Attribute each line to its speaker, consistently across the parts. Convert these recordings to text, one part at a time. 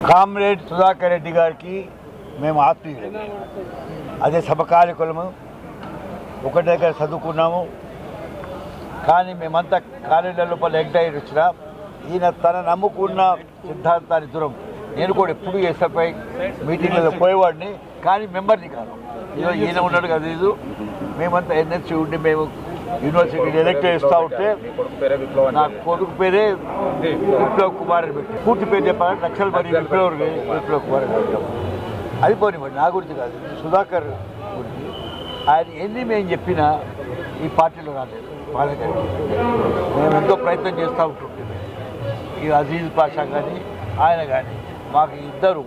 Speaker 1: Comrade Sudhakar Reddy గారికి మేము ఆత్మీయులము, అదే సమకాలికులము, ఒకటి దగ్గర చదువుకున్నాము. కానీ మేమంతా కాలేజీల లోపల ఎంటర్ వచ్చినా ఈయన తన నమ్ముకున్న సిద్ధాంతాన్ని దూరం. నేను కూడా ఎప్పుడు ఎస్ఎఫ్ఐ మీటింగ్లలో పోయేవాడిని, కానీ మెంబర్ని కాదు. ఈయన ఉన్నాడు కదా, ఇది మేమంతా ఎన్ఎస్సీ ఉండి మేము యూనివర్సిటీని ఎలక్ట్ చేస్తూ ఉంటే నా కొడుకు పేరే విప్లవ్ కుమార్ అని పెట్టి, పూర్తి పేరు చెప్పాలంటే నక్సల్బరీ విప్లవ్ కుమార్ అని పెట్టాము. అది పోనివ్వండి, నా గురించి కాదు, సుధాకర్ గురించి. ఆయన ఎన్ని మేము చెప్పినా ఈ పార్టీలో రాలేదు. బాధగారికి మేము ఎంతో ప్రయత్నం చేస్తూ ఉంటుంటే ఈ అజీజ్ పాషా కానీ ఆయన కానీ మాకు ఇద్దరు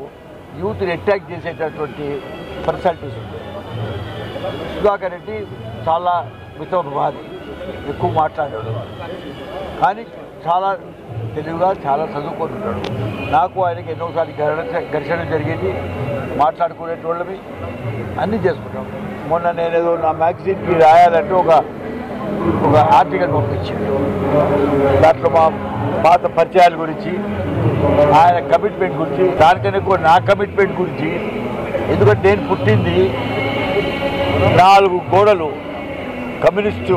Speaker 1: యూత్ని అటాక్ చేసేటటువంటి పర్సనాలిటీస్ ఉంటాయి. సుధాకర్ రెడ్డి చాలా మితవాది, ఎక్కువ మాట్లాడాడు, కానీ చాలా తెలివిగా చాలా చదువుకొని ఉంటాడు. నాకు ఆయనకి ఎన్నోసార్లు ఘర్షణ జరిగేది, మాట్లాడుకునేటోళ్ళవి అన్నీ చేసుకుంటాం. మొన్న నేనేదో నా మ్యాగజైన్కి రాయాలంటే ఒక ఆర్టికల్ పంపించాను. దాంట్లో మా పాత పరిచయాల గురించి, ఆయన కమిట్మెంట్ గురించి, దానికన్నా ఎక్కువ నా కమిట్మెంట్ గురించి. ఎందుకంటే నేను పుట్టింది 4 గోడలు, కమ్యూనిస్టు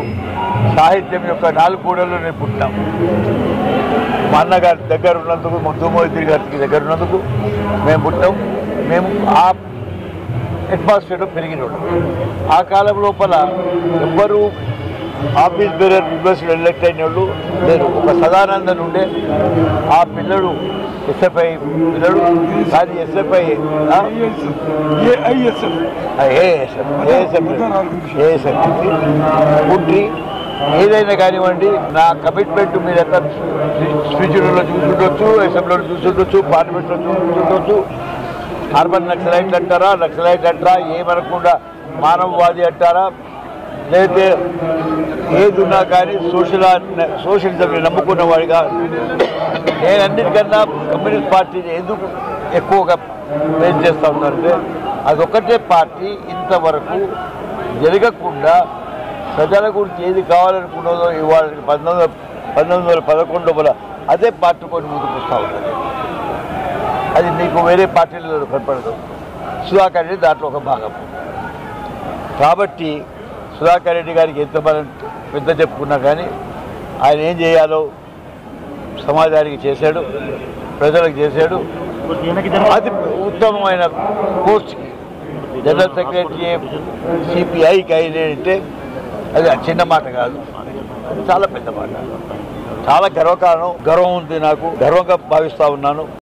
Speaker 1: సాహిత్యం యొక్క 4 గోడల్లో నేను పుట్టినాం. మా అన్నగారి దగ్గర ఉన్నందుకు, దుమ్మోదీ గారికి దగ్గర ఉన్నందుకు మేము పుట్టాం. మేము ఆ అట్మాస్ఫియర్లో పెరిగిన ఆ కాలం లోపల ఎవ్వరూ ఆఫీస్ బేరర్ యూనివర్సిటీ ఎలక్ట్ అయిన వాళ్ళు లేరు. ఒక సదానందన్ ఉండే, ఆ పిల్లడు ఎస్ఎఫ్ఐ పిల్లడు, కానీ ఎస్ఎఫ్ఐ పుట్టి ఏదైనా కానివ్వండి, నా కమిట్మెంట్ మీరు ఎంత స్పీచ్లలో చూసుండొచ్చు, అసెంబ్లీలో చూసుండొచ్చు, పార్లమెంట్లో చూసుండొచ్చు. అర్బన్ నక్సలైట్లు అంటారా, నక్సలైట్ అంటారా, ఏమనకుండా మానవవాది అంటారా, లేకపోతే ఏది ఉన్నా కానీ సోషలిజంని నమ్ముకున్న వాడిగా నేను అన్నిటికన్నా కమ్యూనిస్ట్ పార్టీని ఎందుకు ఎక్కువగా మేలు చేస్తూ ఉన్నారంటే అదొక్కటే పార్టీ ఇంతవరకు జరగకుండా ప్రజల గురించి ఏది కావాలనుకున్నదో ఇవాళ 1911 అదే పార్టీ కొన్ని ముందుకు వస్తూ ఉంటుంది. అది మీకు వేరే పార్టీలలో కనపడదు. సుధాకర్ రెడ్డి దాంట్లో ఒక భాగం. కాబట్టి సుధాకర్ రెడ్డి గారికి ఎంత చెప్పుకున్నా కానీ ఆయన ఏం చేయాలో సమాజానికి చేశాడు, ప్రజలకు చేశాడు. అతి ఉత్తమమైన పోస్ట్కి జనరల్ సెక్రటరీ సిపిఐకి అయినంటే అది చిన్న మాట కాదు, చాలా పెద్ద మాట. చాలా గర్వకారణం, గర్వం ఉంది, నాకు గర్వంగా భావిస్తూ ఉన్నాను.